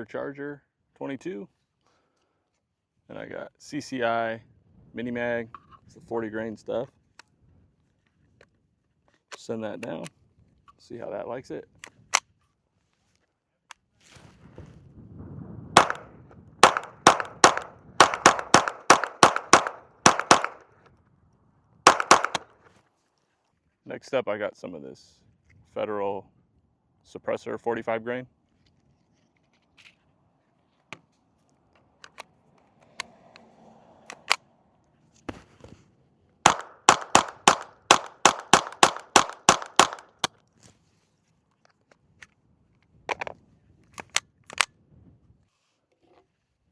Charger 22. And I got CCI Mini Mag. It's the 40 grain stuff. Send that down. See how that likes it. Next up, I got some of this Federal suppressor 45 grain.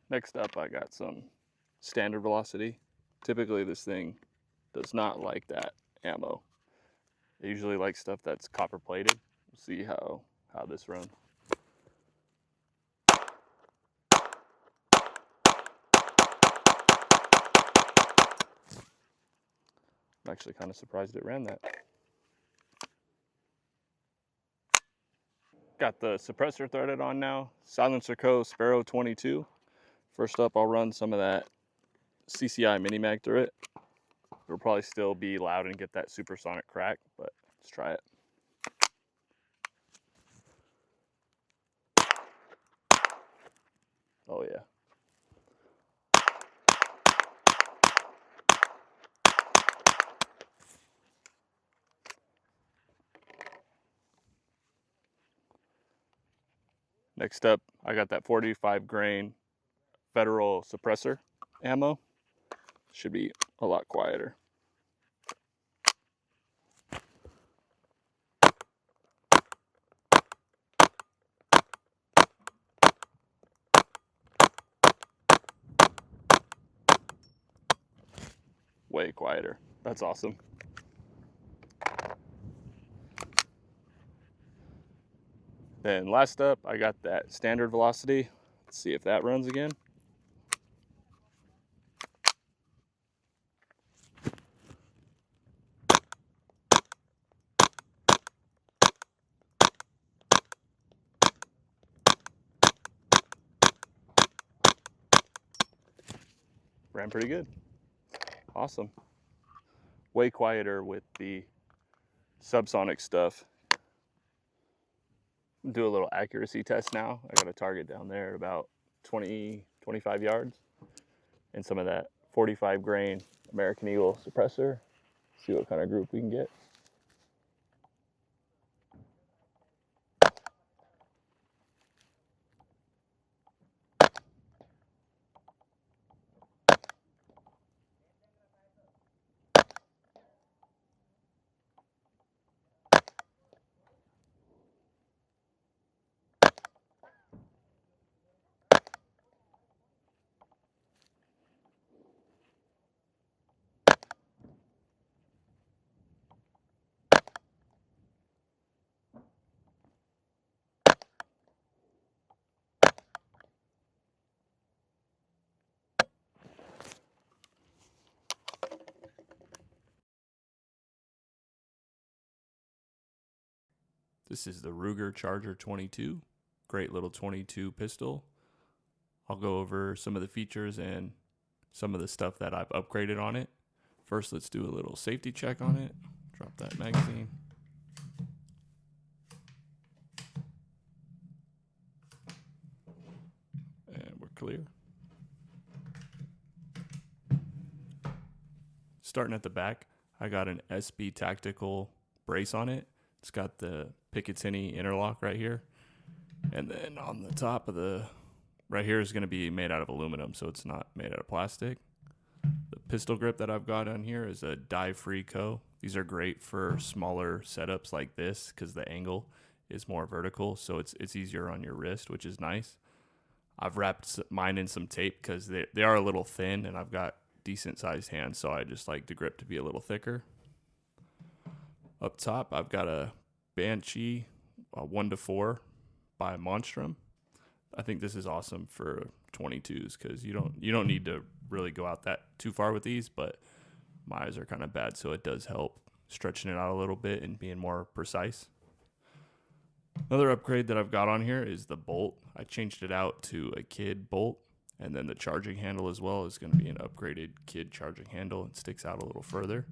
Next up, I got some standard velocity. Typically, this thing does not like that ammo. It usually likes stuff that's copper plated. We'll see how this runs. I'm actually kind of surprised it ran that. Got the suppressor threaded on now. Silencer Co. Sparrow 22. First up, I'll run some of that CCI Mini Mag through it. It'll probably still be loud and get that supersonic crack, but let's try it. Oh yeah. Next up, I got that 45 grain Federal suppressor ammo. Should be a lot quieter. Way quieter. That's awesome. Then last up, I got that standard velocity. Let's see if that runs again. Ran pretty good. Awesome. Way quieter with the subsonic stuff. Do a little accuracy test now. I got a target down there at about 20, 25 yards. And some of that 45 grain American Eagle suppressor. See what kind of group we can get. This is the Ruger Charger 22. Great little 22 pistol. I'll go over some of the features and some of the stuff that I've upgraded on it. First, let's do a little safety check on it. Drop that magazine. And we're clear. Starting at the back, I got an SB Tactical brace on it. It's got the Picatinny interlock right here. And then on the top of the right here is going to be made out of aluminum, so it's not made out of plastic. The pistol grip that I've got on here is a Die-Free Co. These are great for smaller setups like this because the angle is more vertical, so it's easier on your wrist, which is nice. I've wrapped mine in some tape because they are a little thin, and I've got decent-sized hands, so I just like the grip to be a little thicker. Up top, I've got a Banshee 1-4 by Monstrum. I think this is awesome for 22s because you don't need to really go out that too far with these, but my eyes are kind of bad, so it does help stretching it out a little bit and being more precise. Another upgrade that I've got on here is the bolt. I changed it out to a kid bolt, and then the charging handle as well is going to be an upgraded kid charging handle. It sticks out a little further.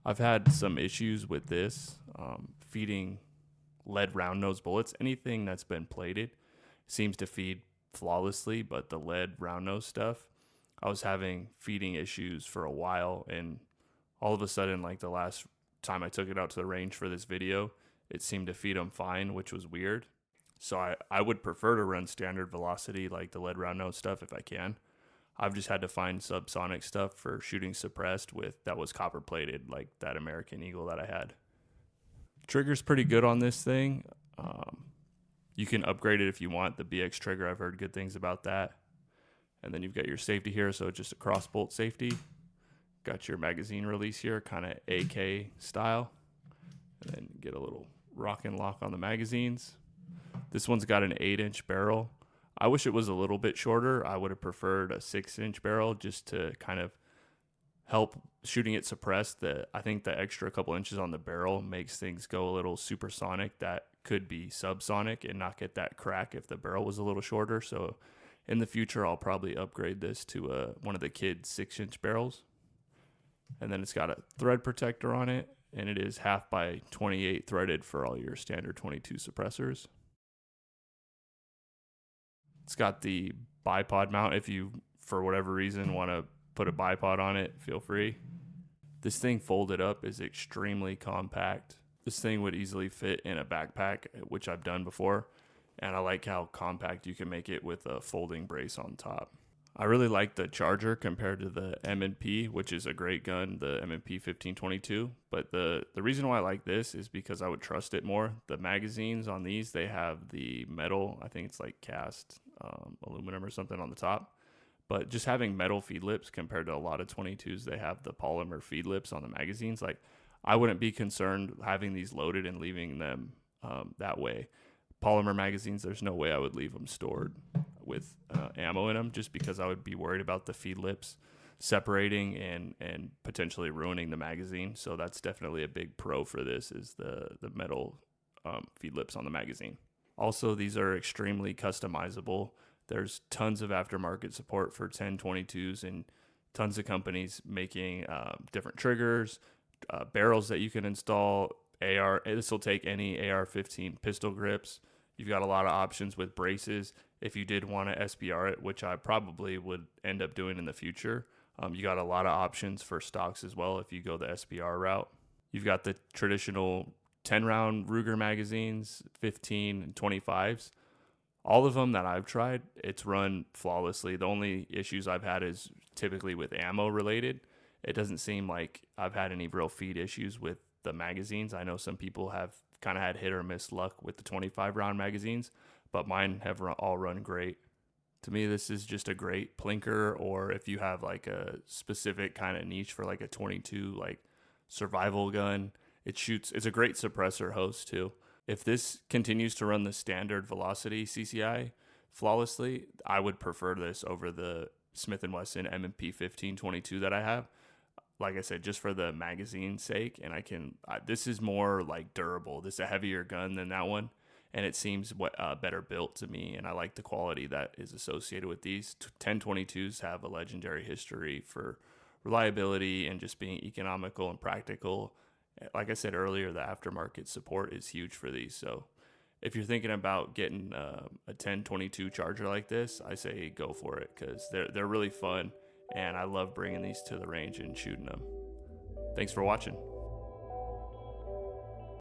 I've had some issues with this feeding lead round nose bullets. Anything that's been plated seems to feed flawlessly, but the lead round nose stuff, I was having feeding issues for a while, and all of a sudden, like the last time I took it out to the range for this video, it seemed to feed them fine, which was weird. So I would prefer to run standard velocity like the lead round nose stuff if I can. I've just had to find subsonic stuff for shooting suppressed with that was copper plated, like that American Eagle that I had. Trigger's pretty good on this thing. You can upgrade it if you want. The BX trigger, I've heard good things about that. And then you've got your safety here, so just a cross bolt safety. Got your magazine release here, kind of AK style. And then get a little rock and lock on the magazines. This one's got an 8-inch barrel. I wish it was a little bit shorter. I would have preferred a 6-inch barrel just to kind of help shooting it suppressed. I think the extra couple inches on the barrel makes things go a little supersonic that could be subsonic and not get that crack if the barrel was a little shorter. So in the future, I'll probably upgrade this to one of the kids' 6-inch barrels. And then it's got a thread protector on it, and it is 1/2 by 28 threaded for all your standard 22 suppressors. It's got the bipod mount. If you, for whatever reason, want to put a bipod on it, feel free. This thing folded up is extremely compact. This thing would easily fit in a backpack, which I've done before. And I like how compact you can make it with a folding brace on top. I really like the charger compared to the M&P, which is a great gun, the M&P 1522. But the reason why I like this is because I would trust it more. The magazines on these, they have the metal, I think it's like cast aluminum or something on the top. But just having metal feed lips compared to a lot of 22s, they have the polymer feed lips on the magazines. Like, I wouldn't be concerned having these loaded and leaving them that way. Polymer magazines, there's no way I would leave them stored with ammo in them, just because I would be worried about the feed lips separating and potentially ruining the magazine. So that's definitely a big pro for this, is the metal feed lips on the magazine. Also, these are extremely customizable. There's tons of aftermarket support for 1022s and tons of companies making different triggers, barrels that you can install. This will take any AR-15 pistol grips. You've got a lot of options with braces. If you did want to SBR it, which I probably would end up doing in the future, you got a lot of options for stocks as well if you go the SBR route. You've got the traditional 10-round Ruger magazines, 15 and 25s. All of them that I've tried, it's run flawlessly. The only issues I've had is typically with ammo related. It doesn't seem like I've had any real feed issues with the magazines. I know some people have kind of had hit or miss luck with the 25-round magazines, but mine have all run great. To me, this is just a great plinker, or if you have like a specific kind of niche for like a 22 like survival gun, it's a great suppressor host too. If this continues to run the standard velocity CCI flawlessly, I would prefer this over the Smith & Wesson M&P 1522 that I have. Like I said, just for the magazine's sake, and this is more like durable. This is a heavier gun than that one, and it seems better built to me, and I like the quality that is associated with these. 1022s have a legendary history for reliability and just being economical and practical. Like I said earlier, the aftermarket support is huge for these. So if you're thinking about getting a 1022 charger like this, I say go for it, because they're really fun, and I love bringing these to the range and shooting them. Thanks for watching.